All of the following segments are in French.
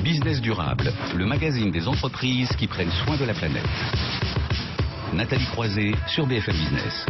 Business durable, le magazine des entreprises qui prennent soin de la planète. Nathalie Croiset sur BFM Business.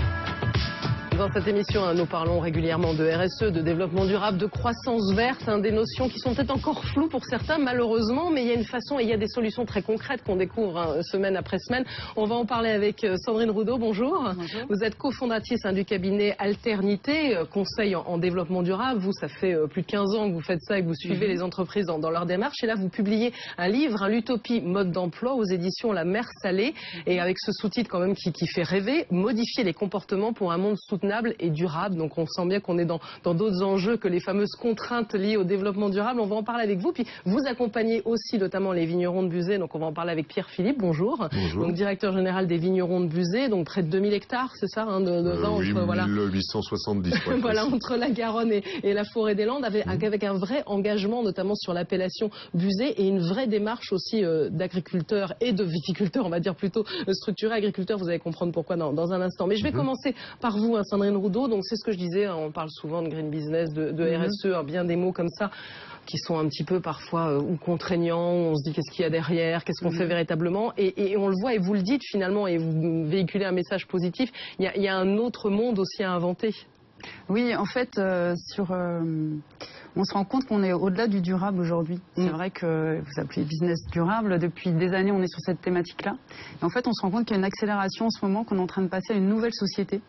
Dans cette émission, nous parlons régulièrement de RSE, de développement durable, de croissance verte, des notions qui sont peut-être encore floues pour certains, malheureusement, mais il y a une façon et il y a des solutions très concrètes qu'on découvre semaine après semaine. On va en parler avec Sandrine Roudot. Bonjour. Bonjour. Vous êtes cofondatrice du cabinet Alternité, conseil en développement durable. Vous, ça fait plus de 15 ans que vous faites ça et que vous suivez les entreprises dans leur démarche. Et là, vous publiez un livre, l'Utopie mode d'emploi, aux éditions La Mer Salée, et avec ce sous-titre quand même qui fait rêver, modifier les comportements pour un monde soutenable et durable. Donc on sent bien qu'on est dans d'autres enjeux que les fameuses contraintes liées au développement durable. On va en parler avec vous. Puis vous accompagnez aussi notamment les vignerons de Buzet. Donc on va en parler avec Pierre Philippe. Bonjour. Bonjour. Donc directeur général des vignerons de Buzet. Donc près de 2000 hectares, c'est ça, de vin oui, entre, voilà. 870. Voilà, entre la Garonne et la forêt des Landes, avec un vrai engagement notamment sur l'appellation Buzet et une vraie démarche aussi d'agriculteurs et de viticulteurs, on va dire plutôt structurés. Agriculteurs, vous allez comprendre pourquoi dans un instant. Mais je vais commencer par vous, Sandrine Roudot. Donc c'est ce que je disais, on parle souvent de green business, de RSE, bien des mots comme ça qui sont un petit peu parfois ou contraignants, on se dit qu'est-ce qu'il y a derrière, qu'est-ce qu'on fait véritablement, et on le voit et vous le dites finalement et vous véhiculez un message positif, il y a un autre monde aussi à inventer. Oui, en fait, on se rend compte qu'on est au-delà du durable aujourd'hui. C'est vrai que vous appelez business durable, depuis des années on est sur cette thématique-là. Et en fait, on se rend compte qu'il y a une accélération en ce moment, qu'on est en train de passer à une nouvelle société.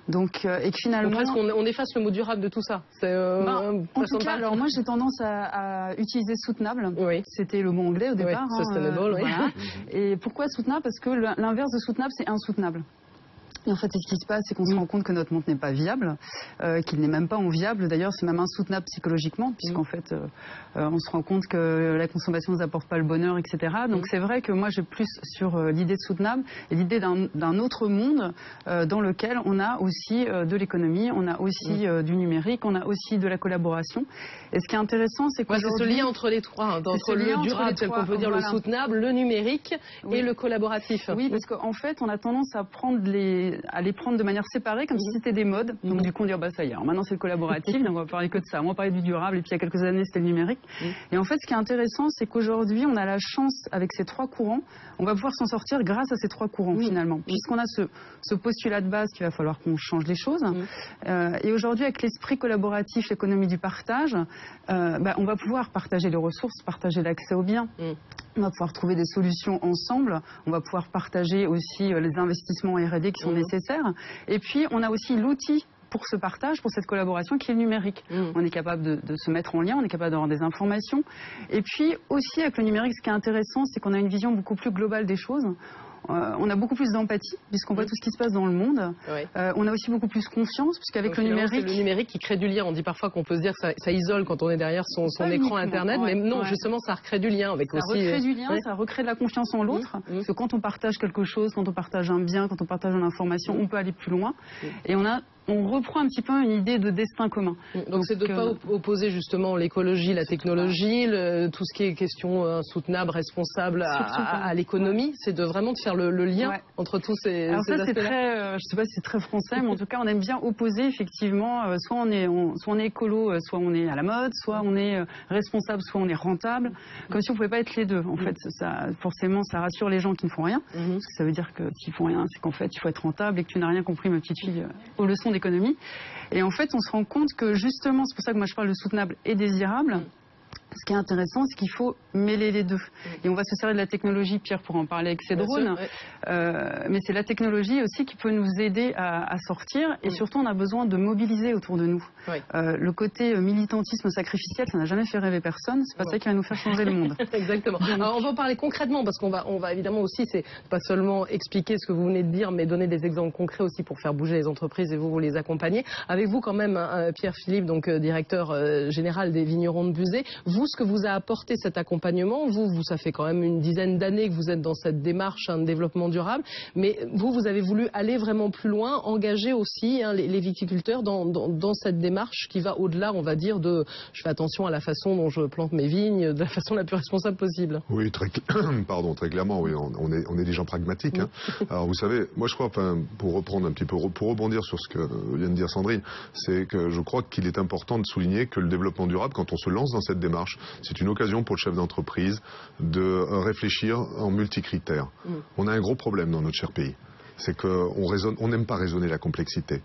Donc, et que finalement... Presque on efface le mot durable de tout ça. En tout cas, alors moi j'ai tendance à utiliser soutenable. Oui. C'était le mot anglais au départ. Oui, sustainable, oui. Voilà. Et pourquoi soutenable? Parce que l'inverse de soutenable, c'est insoutenable. Et en fait, ce qui se passe, c'est qu'on se rend compte que notre monde n'est pas viable, qu'il n'est même pas enviable. D'ailleurs, c'est même insoutenable psychologiquement, puisqu'en fait, on se rend compte que la consommation ne nous apporte pas le bonheur, etc. Donc c'est vrai que moi, j'ai plus sur l'idée de soutenable et l'idée d'un autre monde dans lequel on a aussi de l'économie, on a aussi du numérique, on a aussi de la collaboration. Et ce qui est intéressant, c'est que c'est ce lien entre les trois, entre le durable, tel qu'on peut dire, le soutenable, le numérique et le collaboratif. Oui, parce qu'en fait, on a tendance à les prendre de manière séparée, comme si c'était des modes. Donc du coup, on dit, bah ça y est, alors maintenant c'est le collaboratif, donc on va parler que de ça. On va parler du durable, et puis il y a quelques années, c'était le numérique. Et en fait, ce qui est intéressant, c'est qu'aujourd'hui, on a la chance, avec ces trois courants, on va pouvoir s'en sortir grâce à ces trois courants, finalement. Puisqu'on a ce postulat de base qu'il va falloir qu'on change les choses. Et aujourd'hui, avec l'esprit collaboratif, l'économie du partage, on va pouvoir partager les ressources, partager l'accès aux biens. On va pouvoir trouver des solutions ensemble. On va pouvoir partager aussi les investissements R&D qui sont nécessaires. Et puis, on a aussi l'outil pour ce partage, pour cette collaboration qui est le numérique. On est capable de se mettre en lien, on est capable d'avoir des informations. Et puis, aussi, avec le numérique, ce qui est intéressant, c'est qu'on a une vision beaucoup plus globale des choses. On a beaucoup plus d'empathie, puisqu'on voit tout ce qui se passe dans le monde. On a aussi beaucoup plus confiance, puisqu'avec le numérique... C'est le numérique qui crée du lien. On dit parfois qu'on peut se dire que ça isole quand on est derrière son écran Internet, mais non, justement, ça recrée du lien. Ça recrée du lien, ça recrée de la confiance en l'autre. Parce que quand on partage quelque chose, quand on partage un bien, quand on partage une information, on peut aller plus loin. Et on reprend un petit peu une idée de destin commun. Donc c'est de ne pas opposer justement l'écologie, la technologie, tout ce qui est question soutenable, responsable à l'économie. C'est vraiment de faire le lien entre tous ces Alors ça, c'est très, je sais pas si c'est très français, mais en tout cas, on aime bien opposer effectivement. Soit on est écolo, soit on est à la mode, soit on est responsable, soit on est rentable. Comme si on pouvait pas être les deux. En fait, forcément, ça rassure les gens qui ne font rien. Parce que ça veut dire que s'ils font rien, c'est qu'en fait, il faut être rentable et que tu n'as rien compris, ma petite fille, aux leçons d'économie. Et en fait, on se rend compte que justement, c'est pour ça que moi je parle de soutenable et désirable. Ce qui est intéressant, c'est qu'il faut mêler les deux. Et on va se servir de la technologie, Pierre, pour en parler avec ces drones. Mais c'est la technologie aussi qui peut nous aider à sortir. Et surtout, on a besoin de mobiliser autour de nous. Le côté militantisme sacrificiel, ça n'a jamais fait rêver personne. C'est pas ça qui va nous faire changer le monde. Exactement. Alors, on va en parler concrètement, parce qu'on va évidemment aussi, c'est pas seulement expliquer ce que vous venez de dire, mais donner des exemples concrets aussi pour faire bouger les entreprises et vous les accompagner. Avec vous quand même, Pierre Philippe, donc directeur général des vignerons de Buzet. Vous, ce que vous a apporté cet accompagnement, ça fait quand même une dizaine d'années que vous êtes dans cette démarche de développement durable, mais vous avez voulu aller vraiment plus loin, engager aussi les viticulteurs dans cette démarche qui va au-delà, on va dire, de je fais attention à la façon dont je plante mes vignes, de la façon la plus responsable possible. Oui, très clairement, oui, on est des gens pragmatiques. Alors vous savez, moi je crois, pour reprendre un petit peu, pour rebondir sur ce que vient de dire Sandrine, c'est que je crois qu'il est important de souligner que le développement durable, quand on se lance dans cette démarche, démarche. C'est une occasion pour le chef d'entreprise de réfléchir en multicritères. On a un gros problème dans notre cher pays. C'est qu'on n'aime pas raisonner la complexité.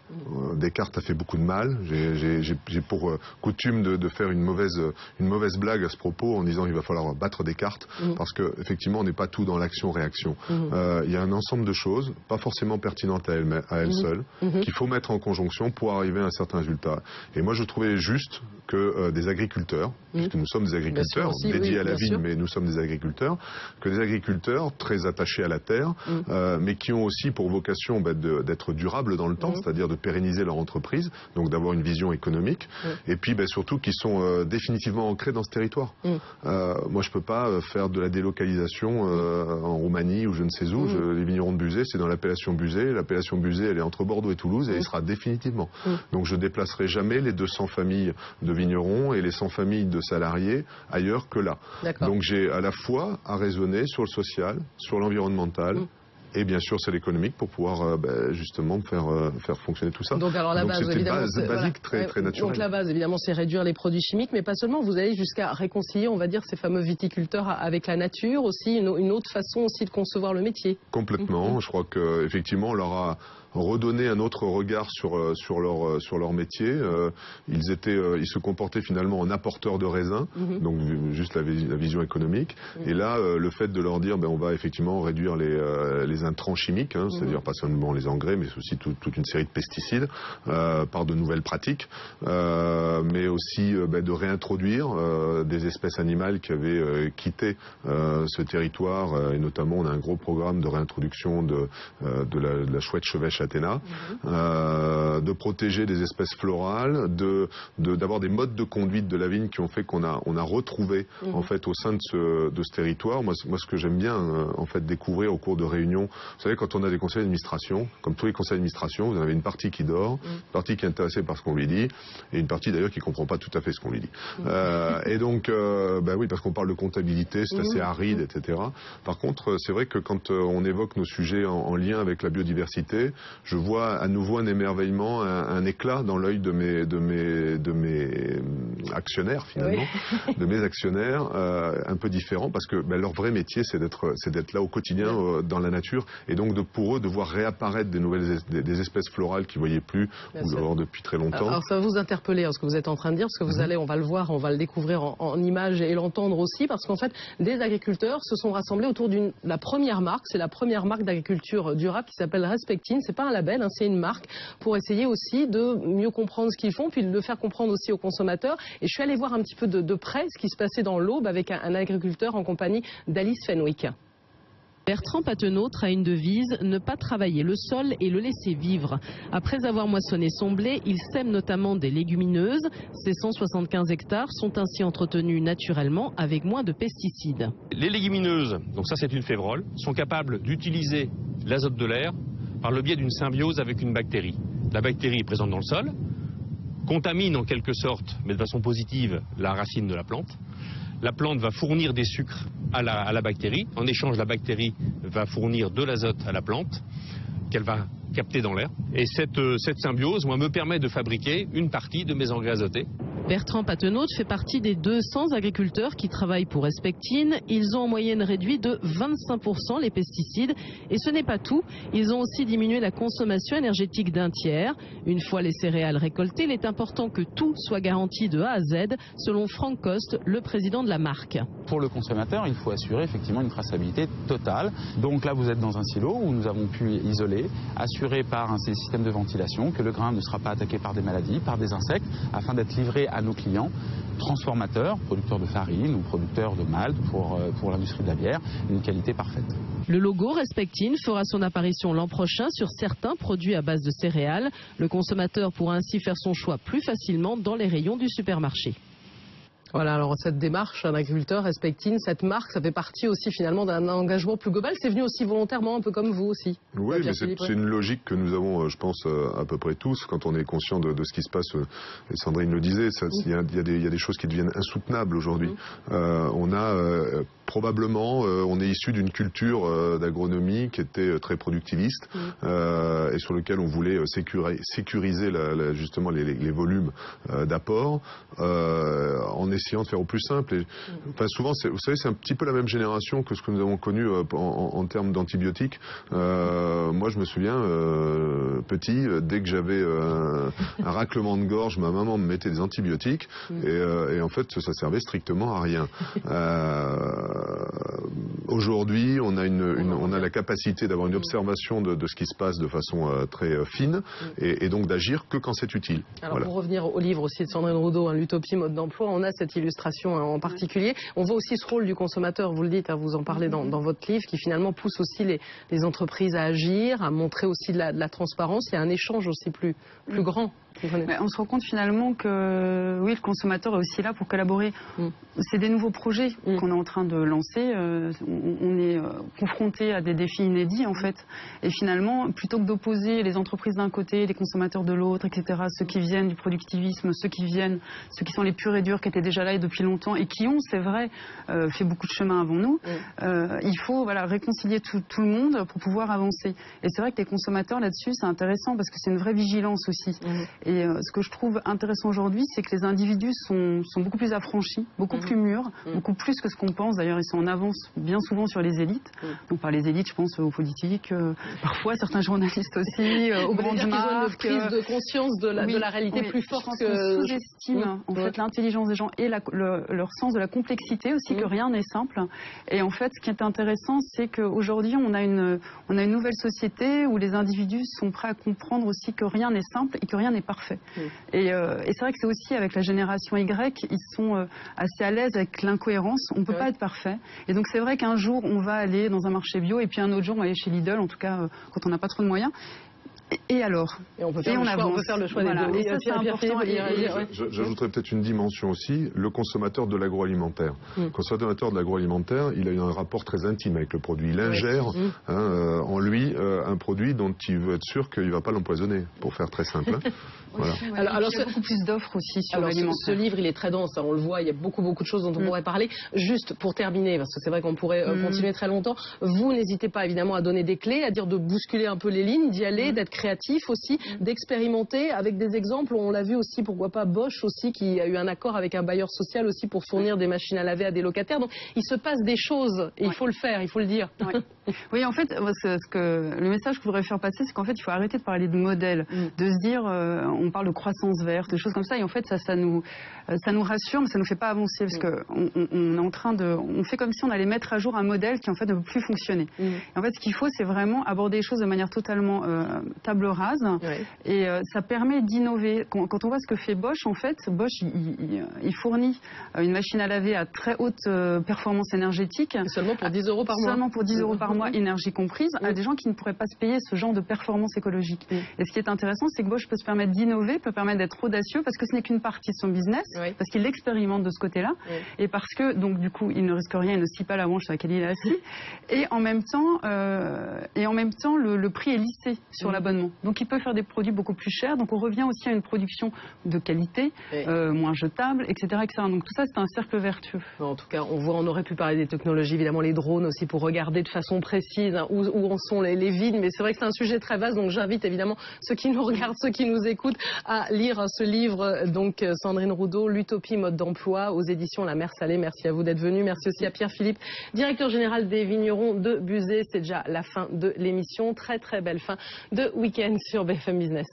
Descartes a fait beaucoup de mal. J'ai pour coutume de faire une mauvaise blague à ce propos en disant qu'il va falloir battre Descartes parce qu'effectivement on n'est pas tout dans l'action-réaction. Il y a un ensemble de choses, pas forcément pertinentes à elles seules, qu'il faut mettre en conjonction pour arriver à un certain résultat. Et moi je trouvais juste que des agriculteurs, puisque nous sommes des agriculteurs, aussi, dédiés à la vigne, mais nous sommes des agriculteurs, que des agriculteurs très attachés à la terre, mais qui ont aussi pour vocation d'être durables dans le temps, c'est-à-dire de pérenniser leur entreprise, donc d'avoir une vision économique, et puis surtout qui sont définitivement ancrés dans ce territoire. Moi je peux pas faire de la délocalisation en Roumanie ou je ne sais où. Les vignerons de Buzet, c'est dans l'appellation Buzet. L'appellation Buzet, elle est entre Bordeaux et Toulouse et elle sera définitivement. Donc je déplacerai jamais les 200 familles de vignerons et les 100 familles de salariés ailleurs que là. Donc j'ai à la fois à raisonner sur le social, sur l'environnemental, et bien sûr c'est l'économique pour pouvoir justement faire fonctionner tout ça. Donc alors la base, évidemment, c'est basique, très naturelle. Donc la base évidemment c'est réduire les produits chimiques, mais pas seulement, vous allez jusqu'à réconcilier, on va dire, ces fameux viticulteurs avec la nature, aussi une autre façon aussi de concevoir le métier. Complètement, je crois qu'effectivement on leur a redonner un autre regard sur leur métier. Ils se comportaient finalement en apporteurs de raisins, donc juste la vision économique. Et là, le fait de leur dire, on va effectivement réduire les intrants chimiques, c'est-à-dire pas seulement les engrais, mais aussi toute une série de pesticides, par de nouvelles pratiques, mais aussi de réintroduire des espèces animales qui avaient quitté ce territoire, et notamment on a un gros programme de réintroduction de la chouette chevêche Athéna, de protéger des espèces florales, d'avoir des modes de conduite de la vigne qui ont fait qu'on a retrouvé en fait au sein de ce territoire. Moi ce que j'aime bien en fait découvrir au cours de réunions, vous savez, quand on a des conseils d'administration, comme tous les conseils d'administration, vous avez une partie qui dort, une partie qui est intéressée par ce qu'on lui dit, et une partie d'ailleurs qui comprend pas tout à fait ce qu'on lui dit. Et donc oui, parce qu'on parle de comptabilité, c'est assez aride, etc. Par contre, c'est vrai que quand on évoque nos sujets en lien avec la biodiversité, je vois à nouveau un émerveillement, un éclat dans l'œil de mes actionnaires finalement, de mes actionnaires, un peu différents, parce que leur vrai métier c'est d'être là au quotidien dans la nature, et donc pour eux de voir réapparaître des espèces florales qu'ils ne voyaient plus ou d'avoir depuis très longtemps. Alors ça va vous interpeller ce que vous êtes en train de dire, parce que vous allez, on va le voir, on va le découvrir en images et l'entendre aussi, parce qu'en fait des agriculteurs se sont rassemblés autour de la première marque, c'est la première marque d'agriculture durable qui s'appelle Respectine. C'est pas un label, c'est une marque, pour essayer aussi de mieux comprendre ce qu'ils font, puis de le faire comprendre aussi aux consommateurs. Et je suis allée voir un petit peu de près ce qui se passait dans l'Aube avec un agriculteur en compagnie d'Alice Fenwick. Bertrand Patenautre a une devise, ne pas travailler le sol et le laisser vivre. Après avoir moissonné son blé, il sème notamment des légumineuses. Ces 175 hectares sont ainsi entretenus naturellement avec moins de pesticides. Les légumineuses, donc ça c'est une févrole, sont capables d'utiliser l'azote de l'air par le biais d'une symbiose avec une bactérie. La bactérie est présente dans le sol, contamine en quelque sorte, mais de façon positive, la racine de la plante. La plante va fournir des sucres à la bactérie. En échange, la bactérie va fournir de l'azote à la plante qu'elle va capter dans l'air. Et cette symbiose me permet de fabriquer une partie de mes engrais azotés. Bertrand Patenautre fait partie des 200 agriculteurs qui travaillent pour Respectine. Ils ont en moyenne réduit de 25% les pesticides. Et ce n'est pas tout. Ils ont aussi diminué la consommation énergétique d'un tiers. Une fois les céréales récoltées, il est important que tout soit garanti de A à Z, selon Franck Coste, le président de la marque. Pour le consommateur, il faut assurer effectivement une traçabilité totale. Donc là, vous êtes dans un silo où nous avons pu isoler, assurer par un système de ventilation que le grain ne sera pas attaqué par des maladies, par des insectes, afin d'être livré à nos clients, transformateurs, producteurs de farine ou producteurs de malt pour l'industrie de la bière, une qualité parfaite. Le logo Respectine fera son apparition l'an prochain sur certains produits à base de céréales. Le consommateur pourra ainsi faire son choix plus facilement dans les rayons du supermarché. Voilà, alors cette démarche, un agriculteur, Respectine, cette marque, ça fait partie aussi finalement d'un engagement plus global. C'est venu aussi volontairement, un peu comme vous aussi. Oui, mais c'est une logique que nous avons, je pense, à peu près tous, quand on est conscient de ce qui se passe. Et Sandrine le disait, il y a des choses qui deviennent insoutenables aujourd'hui. On a probablement, on est issu d'une culture d'agronomie qui était très productiviste et sur lequel on voulait sécuriser justement les volumes d'apport en essayant de faire au plus simple. Et, enfin, souvent, vous savez, c'est un petit peu la même génération que ce que nous avons connu en termes d'antibiotiques. Moi, je me souviens, petit, dès que j'avais un raclement de gorge, ma maman me mettait des antibiotiques et en fait, ça servait strictement à rien. Aujourd'hui, on a la capacité d'avoir une observation de ce qui se passe de façon très fine et donc d'agir que quand c'est utile. Alors pour revenir au livre aussi de Sandrine Roudot, l'utopie mode d'emploi, on a cette illustration en particulier. On voit aussi ce rôle du consommateur, vous le dites, vous en parlez dans votre livre, qui finalement pousse aussi les entreprises à agir, à montrer aussi de la transparence. Il y a un échange aussi plus grand. On se rend compte finalement que oui, le consommateur est aussi là pour collaborer. C'est des nouveaux projets qu'on est en train de lancer. On est confronté à des défis inédits en fait. Et finalement, plutôt que d'opposer les entreprises d'un côté, les consommateurs de l'autre, etc., ceux qui viennent du productivisme, ceux qui sont les purs et durs, qui étaient déjà là et depuis longtemps et qui ont, c'est vrai, fait beaucoup de chemin avant nous, il faut réconcilier tout le monde pour pouvoir avancer. Et c'est vrai que les consommateurs là-dessus, c'est intéressant parce que c'est une vraie vigilance aussi. Et ce que je trouve intéressant aujourd'hui, c'est que les individus sont beaucoup plus affranchis, beaucoup plus mûrs, beaucoup plus que ce qu'on pense. D'ailleurs, ils sont en avance bien souvent sur les élites. Donc par les élites, je pense aux politiques, parfois certains journalistes aussi, aux grandes marques. Ils ont une prise de conscience de la réalité plus forte que... On sous-estime en fait l'intelligence des gens et leur sens de la complexité aussi, que rien n'est simple. Et en fait, ce qui est intéressant, c'est qu'aujourd'hui, on a une nouvelle société où les individus sont prêts à comprendre aussi que rien n'est simple et que rien n'est parfait. Et c'est vrai que c'est aussi avec la génération Y, ils sont assez à l'aise avec l'incohérence. On ne peut pas être parfait. Et donc c'est vrai qu'un jour, on va aller dans un marché bio et puis un autre jour, on va aller chez Lidl, en tout cas quand on n'a pas trop de moyens. Et alors? Et on peut faire le choix des deux. Et ça, c'est important. J'ajouterais peut-être une dimension aussi, le consommateur de l'agroalimentaire. Le consommateur de l'agroalimentaire, il a un rapport très intime avec le produit. Il ingère en lui un produit dont il veut être sûr qu'il ne va pas l'empoisonner, pour faire très simple. Voilà. Alors, il y a beaucoup plus d'offres aussi sur l'alimentaire. Ce livre, il est très dense, on le voit, il y a beaucoup de choses dont on pourrait parler. Juste pour terminer, parce que c'est vrai qu'on pourrait continuer très longtemps, vous n'hésitez pas évidemment à donner des clés, à dire de bousculer un peu les lignes, d'y aller, d'être créatif aussi, d'expérimenter avec des exemples. On l'a vu aussi, pourquoi pas Bosch aussi, qui a eu un accord avec un bailleur social aussi pour fournir des machines à laver à des locataires. Donc il se passe des choses et il faut le faire, il faut le dire. Oui, en fait, le message que je voudrais faire passer, c'est qu'en fait, il faut arrêter de parler de modèle, de se dire, on parle de croissance verte, des choses comme ça, et en fait, ça nous rassure, mais ça nous fait pas avancer, parce qu'on est en train on fait comme si on allait mettre à jour un modèle qui en fait ne peut plus fonctionner. Et en fait, ce qu'il faut, c'est vraiment aborder les choses de manière totalement table rase, et ça permet d'innover. Quand on voit ce que fait Bosch, en fait, Bosch, il fournit une machine à laver à très haute performance énergétique. Et seulement pour 10 € par mois. Seulement pour 10 € par mois, énergie comprise, à des gens qui ne pourraient pas se payer ce genre de performance écologique. Et ce qui est intéressant, c'est que Bosch peut se permettre d'innover, peut permettre d'être audacieux, parce que ce n'est qu'une partie de son business, parce qu'il l'expérimente de ce côté-là, et parce que, donc, du coup, il ne risque rien, il ne scie pas la branche sur laquelle il est assis, et en même temps, le prix est lissé sur l'abonnement. Donc, il peut faire des produits beaucoup plus chers, donc on revient aussi à une production de qualité, moins jetable, etc., etc. Donc, tout ça, c'est un cercle vertueux. En tout cas, on aurait pu parler des technologies, évidemment, les drones aussi, pour regarder de façon précise où en sont les vides, mais c'est vrai que c'est un sujet très vaste, donc j'invite évidemment ceux qui nous regardent, ceux qui nous écoutent à lire ce livre, donc Sandrine Roudot, l'utopie mode d'emploi aux éditions La Mer Salée. Merci à vous d'être venu, merci aussi à Pierre-Philippe, directeur général des vignerons de Buzet. C'est déjà la fin de l'émission, très très belle fin de week-end sur BFM Business.